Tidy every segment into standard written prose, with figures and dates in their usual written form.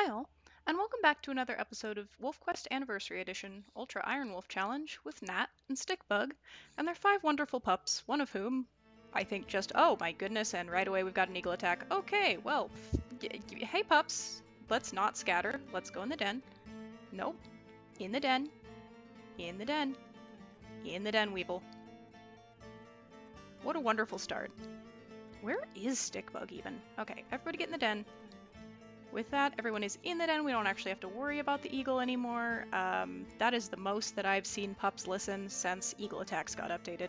Hi all, and welcome back to another episode of WolfQuest Anniversary Edition Ultra Ironwolf Challenge with Gnat and Stickbug and their 5 wonderful pups, one of whom I think just, oh my goodness, and right away we've got an eagle attack. Okay, well, hey pups, let's not scatter, let's go in the den. Nope, in the den, in the den, in the den, Weeble. What a wonderful start. Where is Stickbug even? Okay, everybody get in the den. With that, everyone is in the den. We don't actually have to worry about the eagle anymore. That is the most that I've seen pups listen since eagle attacks got updated,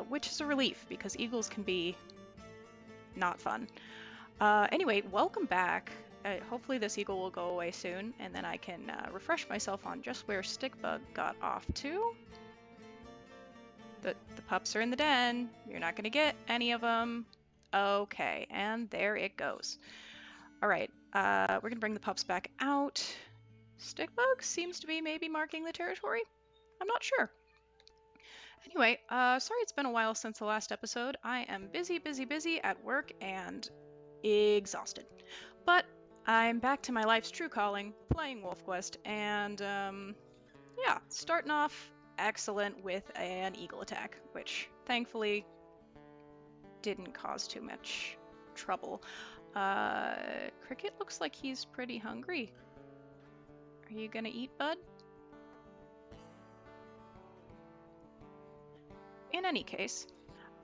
which is a relief because eagles can be not fun. Anyway, welcome back. Hopefully this eagle will go away soon, and then I can refresh myself on just where Stickbug got off to. The pups are in the den. You're not going to get any of them. Okay, and there it goes. All right, we're gonna bring the pups back out. Stickbug seems to be maybe marking the territory. I'm not sure. Anyway, sorry it's been a while since the last episode. I am busy at work and exhausted. But I'm back to my life's true calling, playing WolfQuest, and yeah, starting off excellent with an eagle attack, which thankfully didn't cause too much trouble. Cricket looks like he's pretty hungry. Are you gonna eat, bud? In any case,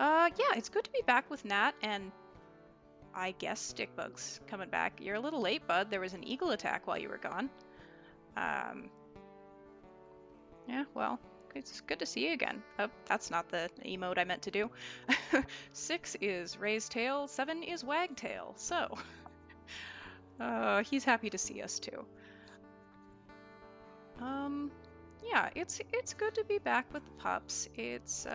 yeah, it's good to be back with Nat, and I guess Stickbug's coming back. You're a little late, bud. There was an eagle attack while you were gone. Yeah, well, it's good to see you again. Oh, that's not the emote I meant to do. 6 is raise tail, 7 is wag tail, so he's happy to see us too. Yeah, it's good to be back with the pups. It's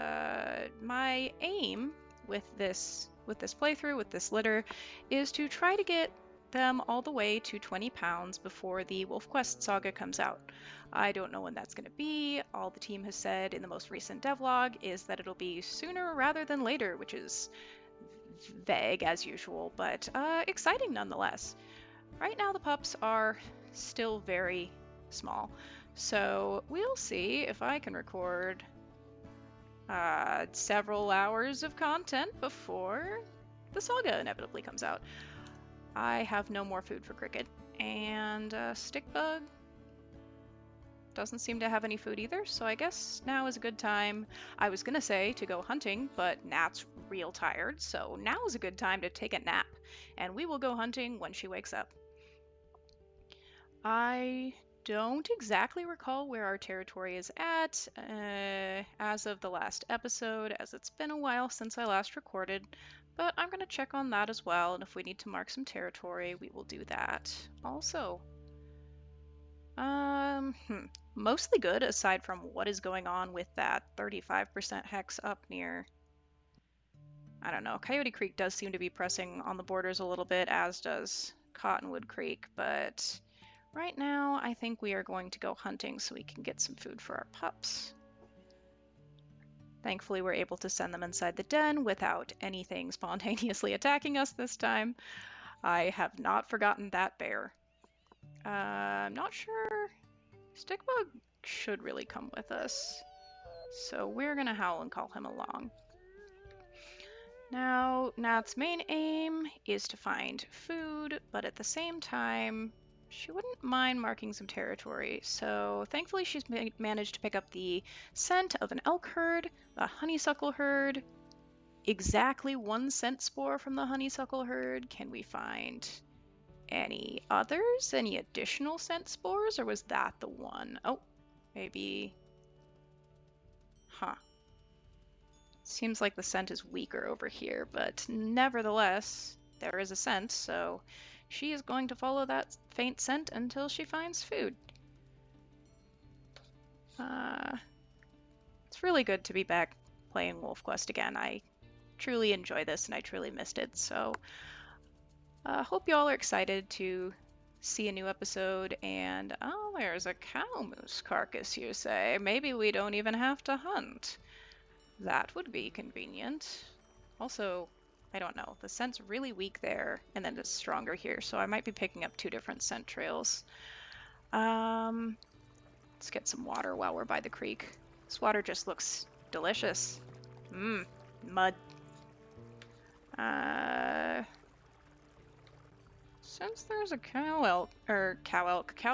my aim with this playthrough, with this litter, is to try to get them all the way to 20 pounds before the WolfQuest saga comes out. I don't know when that's going to be. All the team has said in the most recent devlog is that it'll be sooner rather than later, which is vague as usual, but exciting nonetheless. Right now the pups are still very small, so we'll see if I can record several hours of content before the saga inevitably comes out. I have no more food for Cricket, and Stickbug doesn't seem to have any food either, so I guess now is a good time. I was gonna say to go hunting, but Nat's real tired, so now is a good time to take a nap, and we will go hunting when she wakes up. I don't exactly recall where our territory is at as of the last episode, as it's been a while since I last recorded, but I'm going to check on that as well, and if we need to mark some territory, we will do that also. Mostly good, aside from what is going on with that 35% hex up near, I don't know, Coyote Creek does seem to be pressing on the borders a little bit, as does Cottonwood Creek, but right now I think we are going to go hunting so we can get some food for our pups. Thankfully we're able to send them inside the den without anything spontaneously attacking us this time. I have not forgotten that bear. I'm not sure. Stickbug should really come with us, so we're gonna howl and call him along. Now, Nat's main aim is to find food, but at the same time, she wouldn't mind marking some territory, so thankfully she's managed to pick up the scent of an elk herd, a honeysuckle herd, exactly 1 scent spore from the honeysuckle herd. Can we find any others? Any additional scent spores, or was that the one? Oh, maybe. Huh. Seems like the scent is weaker over here, but nevertheless, there is a scent, so she is going to follow that faint scent until she finds food. It's really good to be back playing WolfQuest again. I truly enjoy this and I truly missed it, so hope y'all are excited to see a new episode. And oh, there's a cow moose carcass, you say? Maybe we don't even have to hunt. That would be convenient. Also, I don't know. The scent's really weak there, and then it's stronger here, so I might be picking up two different scent trails. Let's get some water while we're by the creek. This water just looks delicious. Mmm, mud. Since there's a cow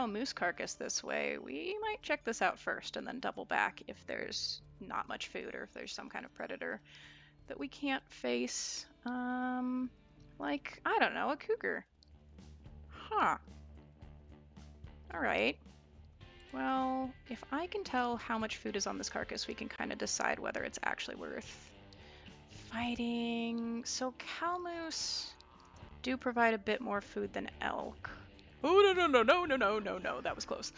moose carcass this way, we might check this out first and then double back if there's not much food or if there's some kind of predator that we can't face. Like, I don't know, a cougar. Huh. Alright. Well, if I can tell how much food is on this carcass, we can kind of decide whether it's actually worth fighting. So cow moose do provide a bit more food than elk. Oh, no, that was close.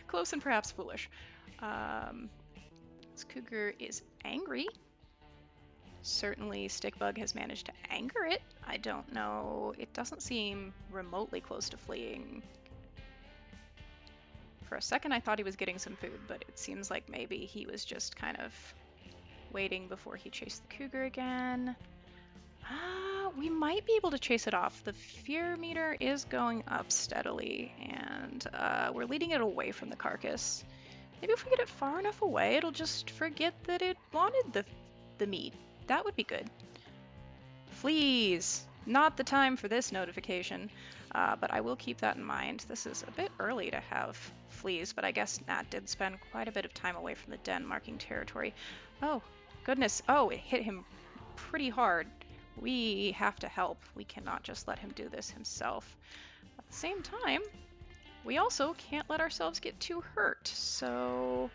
Close and perhaps foolish. This cougar is angry. Certainly Stickbug has managed to anger it. I don't know, it doesn't seem remotely close to fleeing. For a second I thought he was getting some food, but it seems like maybe he was just kind of waiting before he chased the cougar again. We might be able to chase it off. The fear meter is going up steadily, and we're leading it away from the carcass. Maybe if we get it far enough away, it'll just forget that it wanted the meat. That would be good. Fleas! Not the time for this notification, but I will keep that in mind. This is a bit early to have fleas, but I guess Gnat did spend quite a bit of time away from the den marking territory. Oh, goodness. Oh, it hit him pretty hard. We have to help. We cannot just let him do this himself. At the same time, we also can't let ourselves get too hurt, so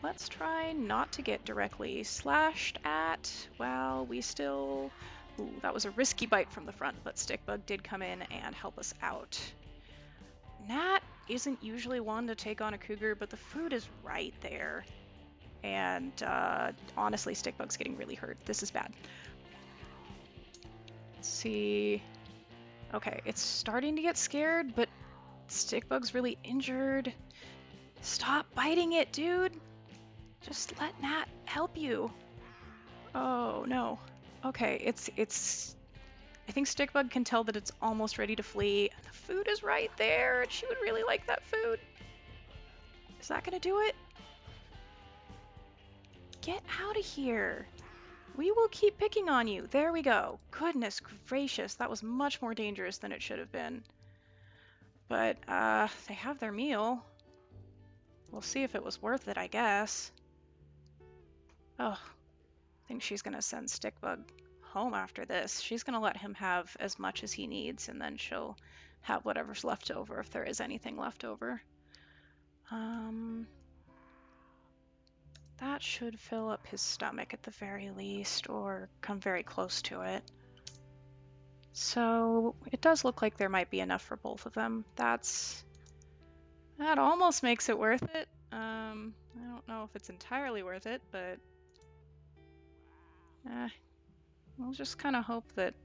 let's try not to get directly slashed at while we still... Ooh, that was a risky bite from the front, but Stickbug did come in and help us out. Gnat isn't usually one to take on a cougar, but the food is right there. And honestly, Stickbug's getting really hurt. This is bad. Let's see. Okay, it's starting to get scared, but Stickbug's really injured. Stop biting it, dude! Just let Gnat help you. Oh, no. Okay, it's... I think Stickbug can tell that it's almost ready to flee. The food is right there, and she would really like that food. Is that gonna do it? Get out of here. We will keep picking on you. There we go. Goodness gracious, that was much more dangerous than it should have been. But, they have their meal. We'll see if it was worth it, I guess. Oh, I think she's gonna send Stickbug home after this. She's gonna let him have as much as he needs, and then she'll have whatever's left over, if there is anything left over. That should fill up his stomach at the very least, or come very close to it. So it does look like there might be enough for both of them. That almost makes it worth it. I don't know if it's entirely worth it, but we'll just kind of hope that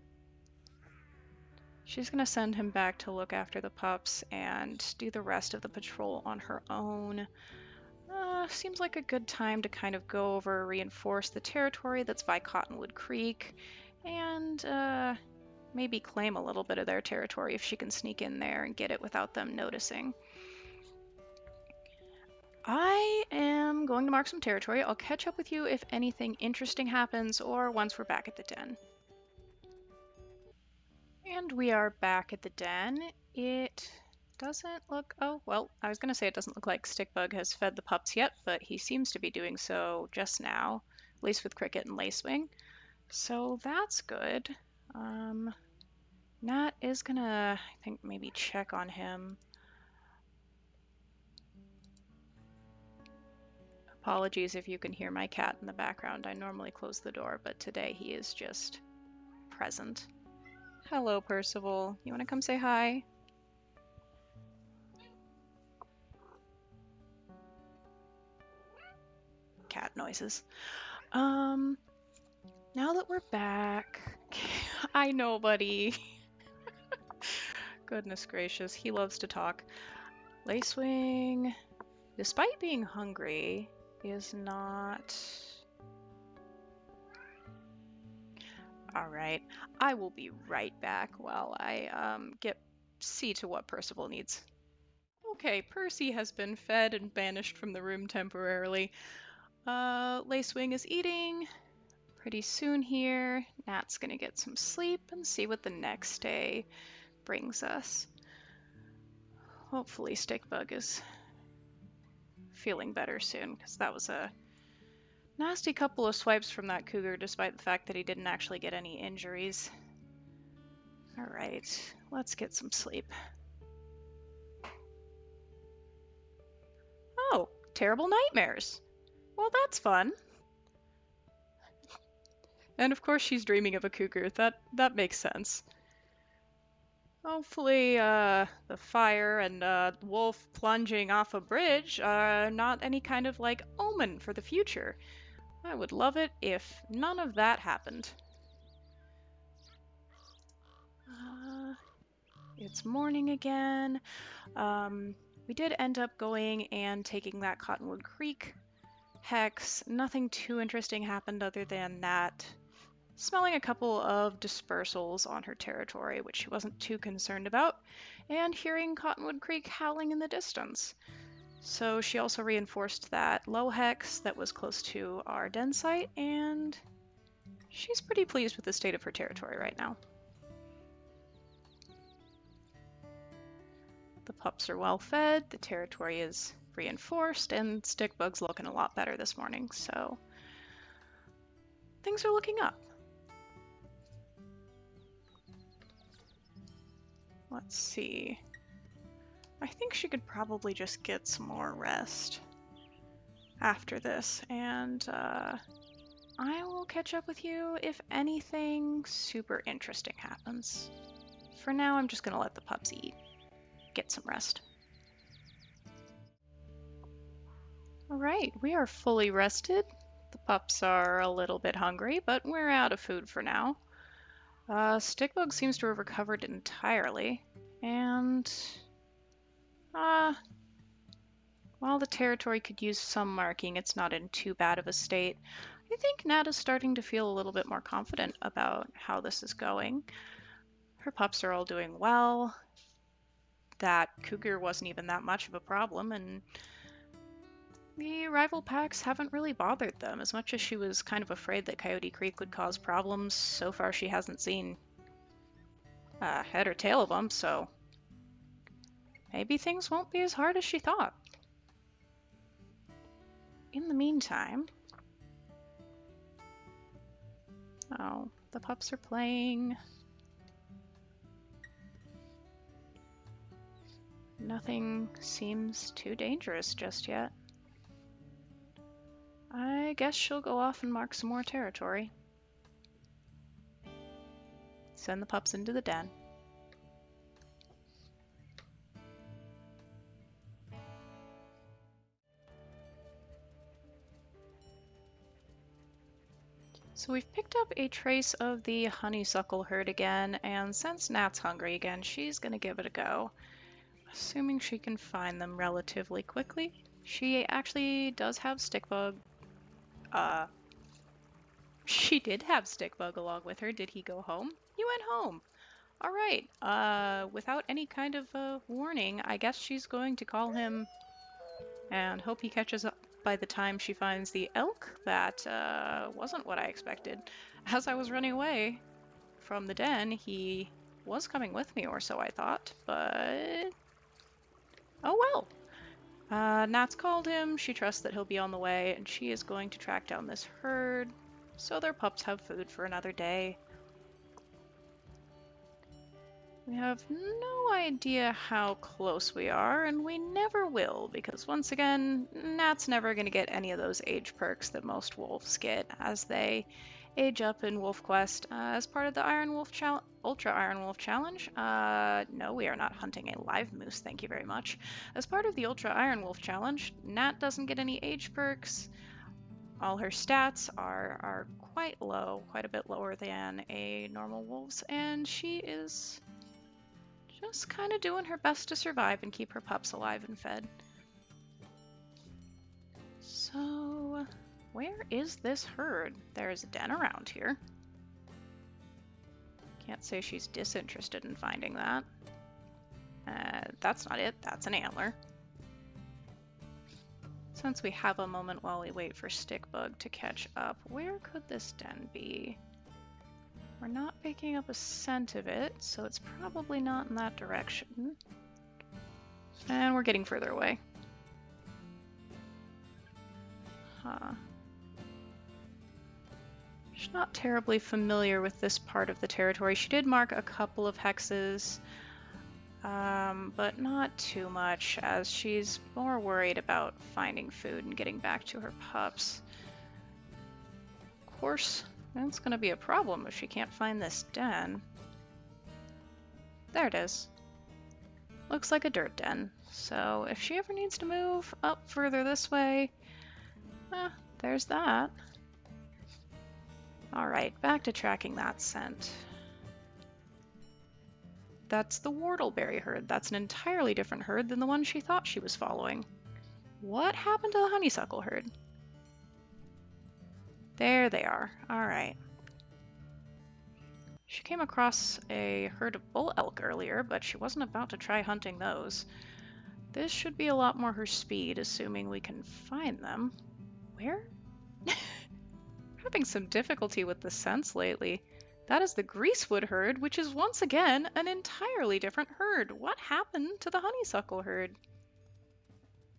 she's gonna send him back to look after the pups and do the rest of the patrol on her own. Seems like a good time to kind of go over, reinforce the territory that's by Cottonwood Creek, and maybe claim a little bit of their territory if she can sneak in there and get it without them noticing. I am going to mark some territory. I'll catch up with you if anything interesting happens or once we're back at the den. And we are back at the den. It doesn't look... Oh, well, I was going to say it doesn't look like Stickbug has fed the pups yet, but he seems to be doing so just now, at least with Cricket and Lacewing. So that's good. Gnat is going to, I think, maybe check on him. Apologies if you can hear my cat in the background. I normally close the door, but today he is just present. Hello, Percival. You want to come say hi? Cat noises. Now that we're back... I know, buddy. Goodness gracious, he loves to talk. Lacewing, despite being hungry, is not All right, I will be right back while I see to what Percival needs. Okay, Percy has been fed and banished from the room temporarily. Lacewing is eating pretty soon here. Nat's gonna get some sleep and see what the next day brings us. Hopefully Stickbug is feeling better soon, because that was a nasty couple of swipes from that cougar, despite the fact that he didn't actually get any injuries. Alright, let's get some sleep. Oh, terrible nightmares. Well, that's fun. And of course she's dreaming of a cougar. That makes sense. Hopefully, the fire and wolf plunging off a bridge are not any kind of, like, omen for the future. I would love it if none of that happened. It's morning again. We did end up going and taking that Cottonwood Creek hex. Nothing too interesting happened other than that smelling a couple of dispersals on her territory, which she wasn't too concerned about, and hearing Cottonwood Creek howling in the distance. So she also reinforced that low hex that was close to our den site, and she's pretty pleased with the state of her territory right now. The pups are well fed, the territory is reinforced, and Stickbug's looking a lot better this morning, so things are looking up. Let's see. I think she could probably just get some more rest after this, and I will catch up with you if anything super interesting happens. For now, I'm just gonna let the pups eat. Get some rest. Alright, we are fully rested. The pups are a little bit hungry, but we're out of food for now. Stickbug seems to have recovered entirely, and while the territory could use some marking, it's not in too bad of a state. I think Gnat is starting to feel a little bit more confident about how this is going. Her pups are all doing well. That cougar wasn't even that much of a problem, and the rival packs haven't really bothered them. As much as she was kind of afraid that Coyote Creek would cause problems, so far she hasn't seen head or tail of them, so maybe things won't be as hard as she thought. In the meantime... Oh, the pups are playing. Nothing seems too dangerous just yet. I guess she'll go off and mark some more territory. Send the pups into the den. So we've picked up a trace of the honeysuckle herd again, and since Nat's hungry again, she's gonna give it a go. Assuming she can find them relatively quickly. She actually does have Stickbug. She did have Stickbug along with her. Did he go home? He went home. Alright, without any kind of warning, I guess she's going to call him and hope he catches up by the time she finds the elk. That wasn't what I expected. As I was running away from the den, he was coming with me, or so I thought, but... Oh well. Nat's called him, she trusts that he'll be on the way, and she is going to track down this herd, so their pups have food for another day. We have no idea how close we are, and we never will, because once again, Nat's never going to get any of those age perks that most wolves get as they age up in WolfQuest. As part of the Ultra Ironwolf Challenge, no, we are not hunting a live moose, thank you very much. As part of the Ultra Ironwolf Challenge, Nat doesn't get any age perks. All her stats are quite low, quite a bit lower than a normal wolf's, and she is just kind of doing her best to survive and keep her pups alive and fed. So, where is this herd? There's a den around here. Can't say she's disinterested in finding that. That's not it. That's an antler. Since we have a moment while we wait for Stickbug to catch up, where could this den be? We're not picking up a scent of it, so it's probably not in that direction. And we're getting further away. Huh. She's not terribly familiar with this part of the territory. She did mark a couple of hexes, but not too much, as she's more worried about finding food and getting back to her pups. Of course, that's going to be a problem if she can't find this den. There it is. Looks like a dirt den. So if she ever needs to move up further this way, there's that. Alright, back to tracking that scent. That's the whortleberry herd. That's an entirely different herd than the one she thought she was following. What happened to the honeysuckle herd? There they are. Alright. She came across a herd of bull elk earlier, but she wasn't about to try hunting those. This should be a lot more her speed, assuming we can find them. Where? Having some difficulty with the scents lately. That is the greasewood herd, which is once again an entirely different herd. What happened to the honeysuckle herd?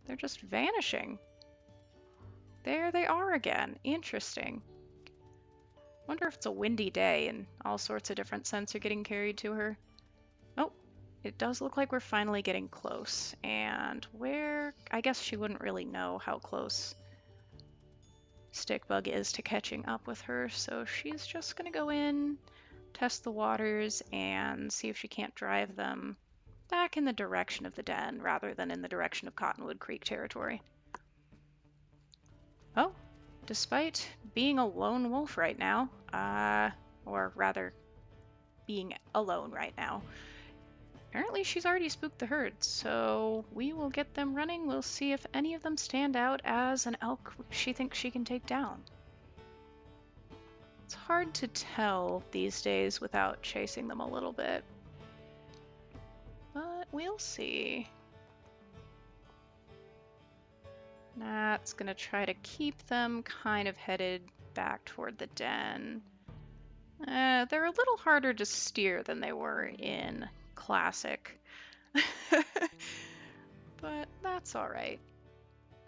They're just vanishing. There they are again. Interesting. Wonder if it's a windy day and all sorts of different scents are getting carried to her. Oh, it does look like we're finally getting close. And where? I guess she wouldn't really know how close Stickbug is to catching up with her, so she's just gonna go in, test the waters, and see if she can't drive them back in the direction of the den rather than in the direction of Cottonwood Creek territory. Oh, despite being a lone wolf right now, or rather being alone right now, apparently she's already spooked the herd, so we will get them running. We'll see if any of them stand out as an elk she thinks she can take down. It's hard to tell these days without chasing them a little bit, but we'll see. Gnat's gonna try to keep them kind of headed back toward the den. They're a little harder to steer than they were in Classic. But that's alright.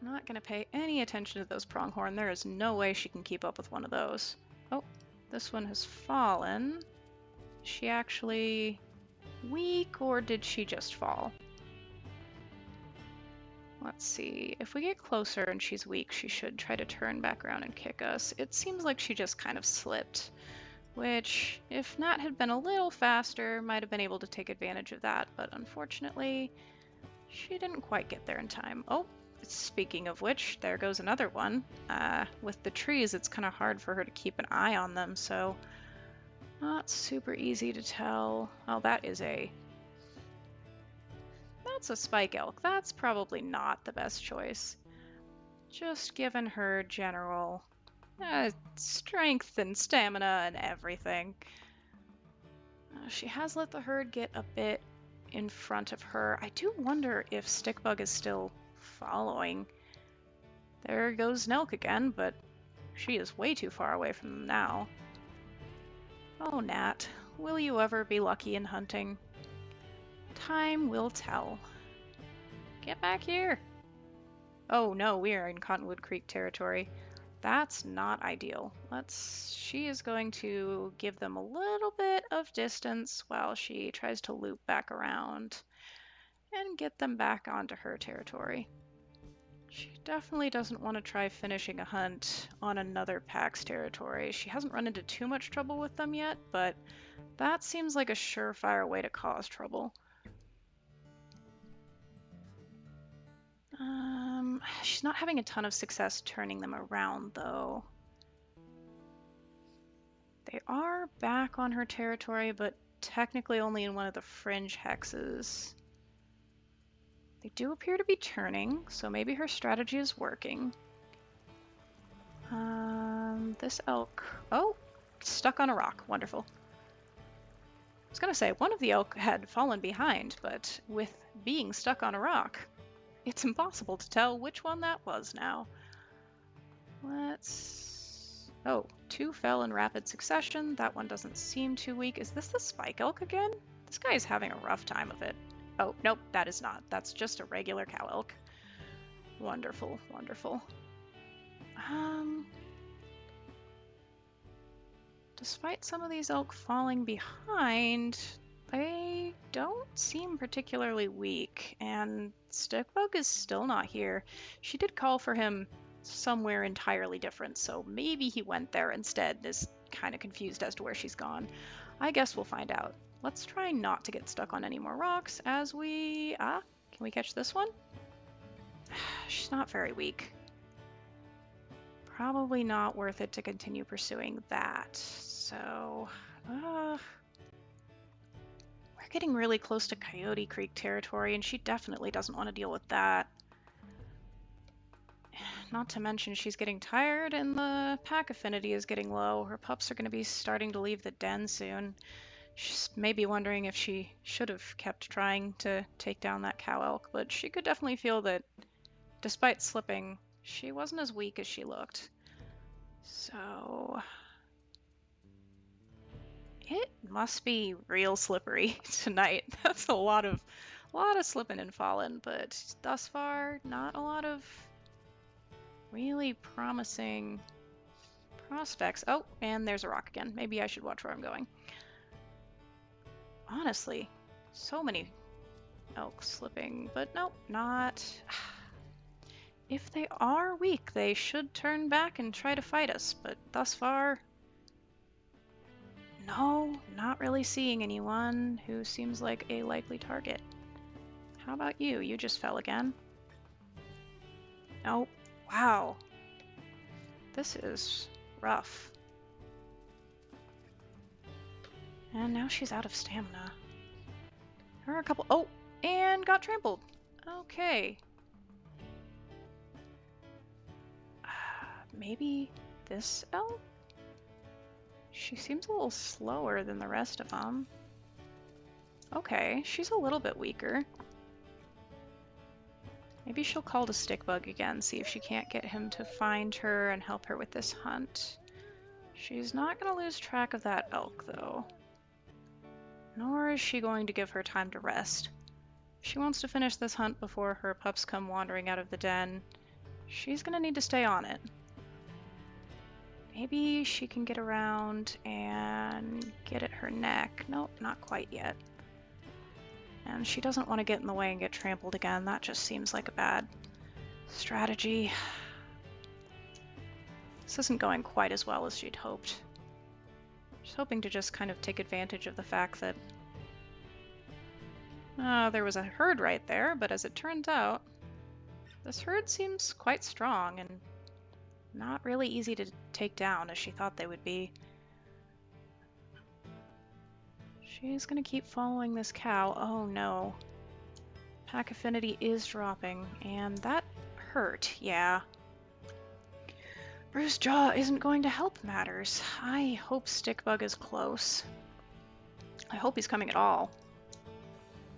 I'm not gonna pay any attention to those pronghorn. There is no way she can keep up with one of those. Oh, this one has fallen. Is she actually weak, or did she just fall? Let's see. If we get closer and she's weak, she should try to turn back around and kick us. It seems like she just kind of slipped, which, if Gnat had been a little faster, might have been able to take advantage of that, but unfortunately, she didn't quite get there in time. Oh, speaking of which, there goes another one. With the trees, it's kind of hard for her to keep an eye on them, so not super easy to tell. Oh, that's a spike elk. That's probably not the best choice. Just given her general strength and stamina and everything. She has let the herd get a bit in front of her. I do wonder if Stickbug is still following. There goes Nelk again, but she is way too far away from them now. Oh, Gnat, will you ever be lucky in hunting? Time will tell. Get back here! Oh no, we are in Cottonwood Creek territory. That's not ideal. She is going to give them a little bit of distance while she tries to loop back around and get them back onto her territory. She definitely doesn't want to try finishing a hunt on another pack's territory. She hasn't run into too much trouble with them yet, but that seems like a surefire way to cause trouble. She's not having a ton of success turning them around, though. They are back on her territory, but technically only in one of the fringe hexes. They do appear to be turning, so maybe her strategy is working. This elk... Oh! Stuck on a rock. Wonderful. I was gonna say, one of the elk had fallen behind, but with being stuck on a rock, it's impossible to tell which one that was now. Let's... Oh, 2 fell in rapid succession. That one doesn't seem too weak. Is this the spike elk again? This guy is having a rough time of it. Oh, nope, that is not. That's just a regular cow elk. Wonderful, wonderful. Despite some of these elk falling behind, they don't seem particularly weak, and Stickbug is still not here. She did call for him somewhere entirely different, so maybe he went there instead and is kind of confused as to where she's gone. I guess we'll find out. Let's try not to get stuck on any more rocks as we... can we catch this one? She's not very weak. Probably not worth it to continue pursuing that. So, we're getting really close to Coyote Creek territory, and she definitely doesn't want to deal with that. Not to mention she's getting tired and the pack affinity is getting low. Her pups are going to be starting to leave the den soon. She's maybe wondering if she should have kept trying to take down that cow elk, but she could definitely feel that despite slipping, she wasn't as weak as she looked. So... it must be real slippery tonight. That's a lot of slipping and falling, but thus far, not a lot of really promising prospects. Oh, and there's a rock again. Maybe I should watch where I'm going. Honestly, so many elk slipping, but nope, not. If they are weak, they should turn back and try to fight us, but thus far, no, not really seeing anyone who seems like a likely target. How about you? You just fell again. Nope. Wow. This is rough. And now she's out of stamina. There are a couple... Oh! And got trampled. Okay. Maybe this elk? She seems a little slower than the rest of them. Okay, she's a little bit weaker. Maybe she'll call to Stickbug again, see if she can't get him to find her and help her with this hunt. She's not going to lose track of that elk, though. Nor is she going to give her time to rest. If she wants to finish this hunt before her pups come wandering out of the den, she's going to need to stay on it. Maybe she can get around and get at her neck. Nope, not quite yet. And she doesn't want to get in the way and get trampled again. That just seems like a bad strategy. This isn't going quite as well as she'd hoped. She's hoping to just kind of take advantage of the fact that there was a herd right there, but as it turns out, this herd seems quite strong and not really easy to take down as she thought they would be. She's gonna keep following this cow. Oh no. Pack affinity is dropping, and that hurt, yeah. Bruised jaw isn't going to help matters. I hope Stickbug is close. I hope he's coming at all.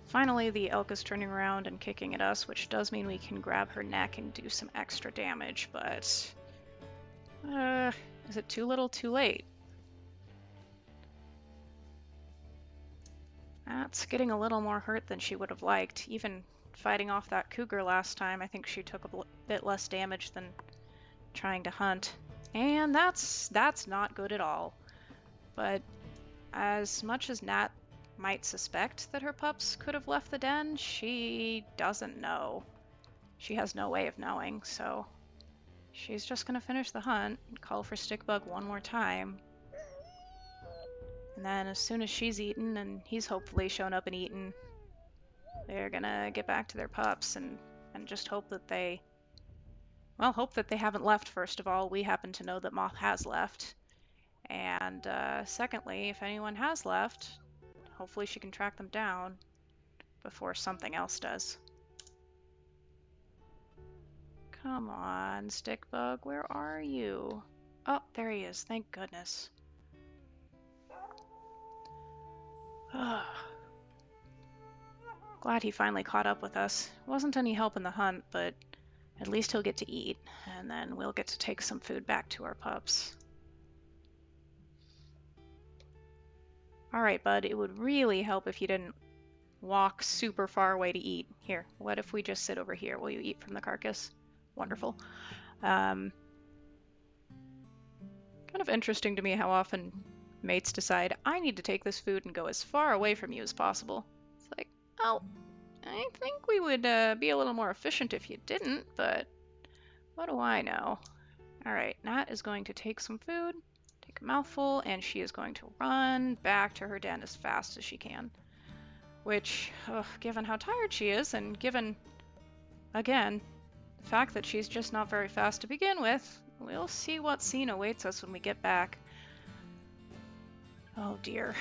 Finally, the elk is turning around and kicking at us, which does mean we can grab her neck and do some extra damage, but... is it too little, too late? That's getting a little more hurt than she would have liked. Even fighting off that cougar last time, I think she took a bit less damage than trying to hunt. And that's not good at all. But as much as Gnat might suspect that her pups could have left the den, she doesn't know. She has no way of knowing, so she's just gonna finish the hunt and call for Stickbug one more time. And then as soon as she's eaten and he's hopefully shown up and eaten, they're gonna get back to their pups and just hope that they... Well, hope that they haven't left, first of all. We happen to know that Moth has left. And secondly, if anyone has left, hopefully she can track them down before something else does. Come on, Stickbug, where are you? Oh, there he is, thank goodness. Glad he finally caught up with us. Wasn't any help in the hunt, but at least he'll get to eat, and then we'll get to take some food back to our pups. Alright, bud, it would really help if you didn't walk super far away to eat. Here, what if we just sit over here? Will you eat from the carcass? Wonderful. Kind of interesting to me how often mates decide, I need to take this food and go as far away from you as possible. It's like, oh, I think we would be a little more efficient if you didn't, but what do I know? Alright, Gnat is going to take some food, take a mouthful, and she is going to run back to her den as fast as she can. Which, given how tired she is, and given, again, the fact that she's just not very fast to begin with, we'll see what scene awaits us when we get back. Oh dear.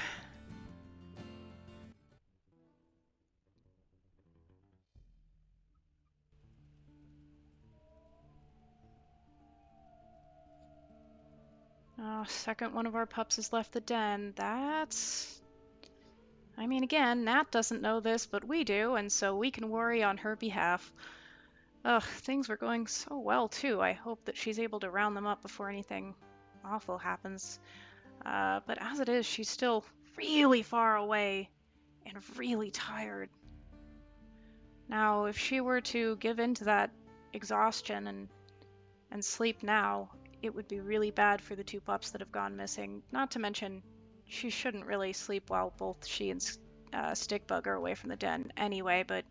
Oh, second one of our pups has left the den. That's... I mean, again, Nat doesn't know this, but we do, and so we can worry on her behalf. Ugh, things were going so well, too. I hope that she's able to round them up before anything awful happens. But as it is, she's still really far away and really tired. Now, if she were to give in to that exhaustion and sleep now, it would be really bad for the two pups that have gone missing. Not to mention, she shouldn't really sleep while both she and Stickbug are away from the den anyway, but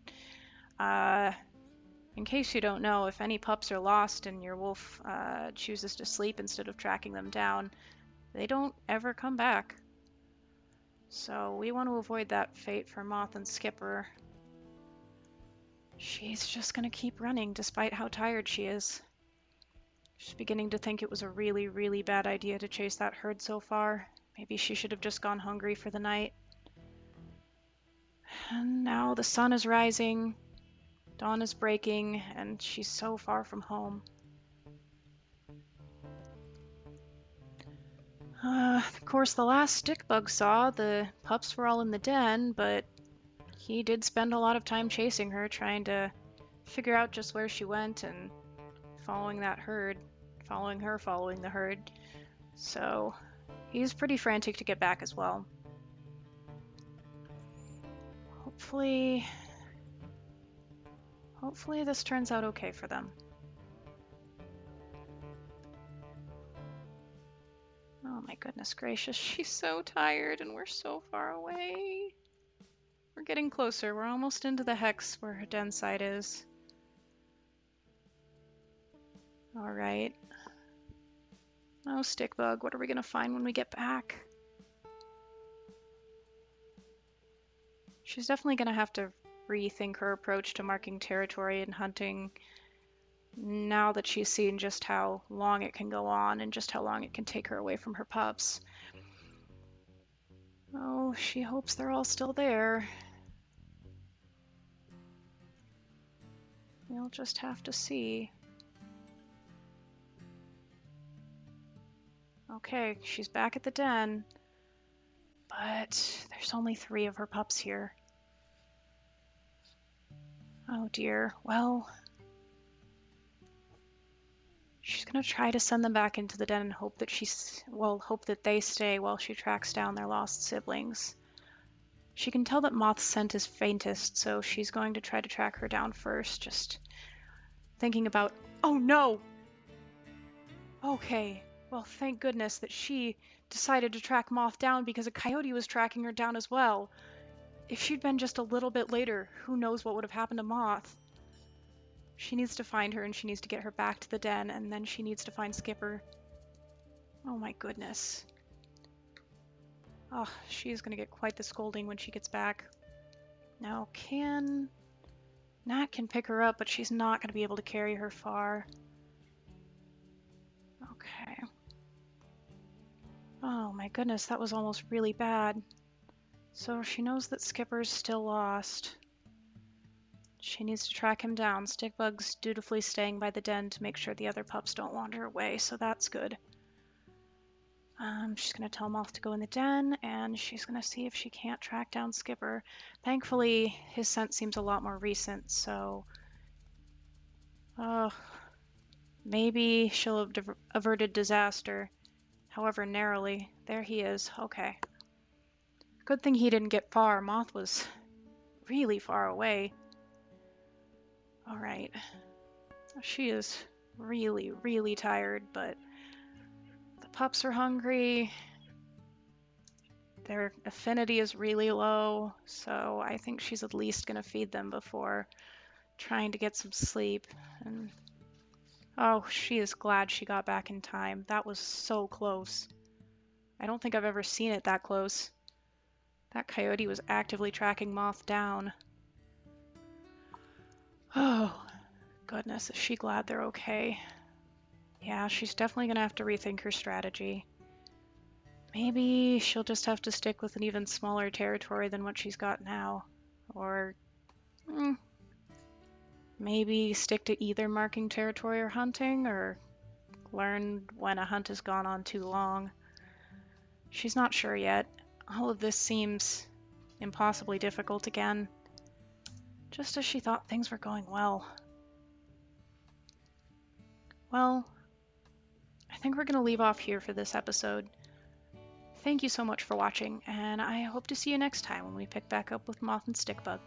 in case you don't know, if any pups are lost and your wolf chooses to sleep instead of tracking them down, they don't ever come back. So we want to avoid that fate for Moth and Skipper. She's just gonna keep running despite how tired she is. She's beginning to think it was a really, really bad idea to chase that herd so far. Maybe she should have just gone hungry for the night. And now the sun is rising, dawn is breaking, and she's so far from home. Of course, the last Stickbug saw, the pups were all in the den, but he did spend a lot of time chasing her, trying to figure out just where she went and following that herd, following the herd. So he's pretty frantic to get back as well. Hopefully this turns out okay for them. Oh my goodness gracious, she's so tired and we're so far away. We're getting closer. We're almost into the hex where her den site is. Alright. Oh, Stickbug, what are we gonna find when we get back? She's definitely gonna have to rethink her approach to marking territory and hunting now that she's seen just how long it can go on and just how long it can take her away from her pups. Oh, she hopes they're all still there. We'll just have to see. Okay, she's back at the den, but there's only 3 of her pups here. Oh dear, well, she's gonna try to send them back into the den and hope that they stay while she tracks down their lost siblings. She can tell that Moth's scent is faintest, so she's going to try to track her down first, just thinking about, oh no! Okay, well thank goodness that she decided to track Moth down because a coyote was tracking her down as well. If she'd been just a little bit later, who knows what would have happened to Moth. She needs to find her and she needs to get her back to the den, and then she needs to find Skipper. Oh my goodness. Oh, she's gonna get quite the scolding when she gets back. Now, Nat can pick her up, but she's not gonna be able to carry her far. Okay. Oh my goodness, that was almost really bad. So she knows that Skipper's still lost. She needs to track him down. Stickbug's dutifully staying by the den to make sure the other pups don't wander away, so that's good. She's going to tell Moth to go in the den, and she's going to see if she can't track down Skipper. Thankfully, his scent seems a lot more recent, so... maybe she'll have averted disaster, however narrowly. There he is. Okay. Good thing he didn't get far. Moth was really far away. Alright. She is really, really tired, but the pups are hungry. Their affinity is really low, so I think she's at least going to feed them before trying to get some sleep. And oh, she is glad she got back in time. That was so close. I don't think I've ever seen it that close. That coyote was actively tracking Moth down. Oh, goodness, is she glad they're okay? Yeah, she's definitely going to have to rethink her strategy. Maybe she'll just have to stick with an even smaller territory than what she's got now. Or maybe stick to either marking territory or hunting, or learn when a hunt has gone on too long. She's not sure yet. All of this seems impossibly difficult again, just as she thought things were going well. Well, I think we're going to leave off here for this episode. Thank you so much for watching, and I hope to see you next time when we pick back up with Moth and Stickbug.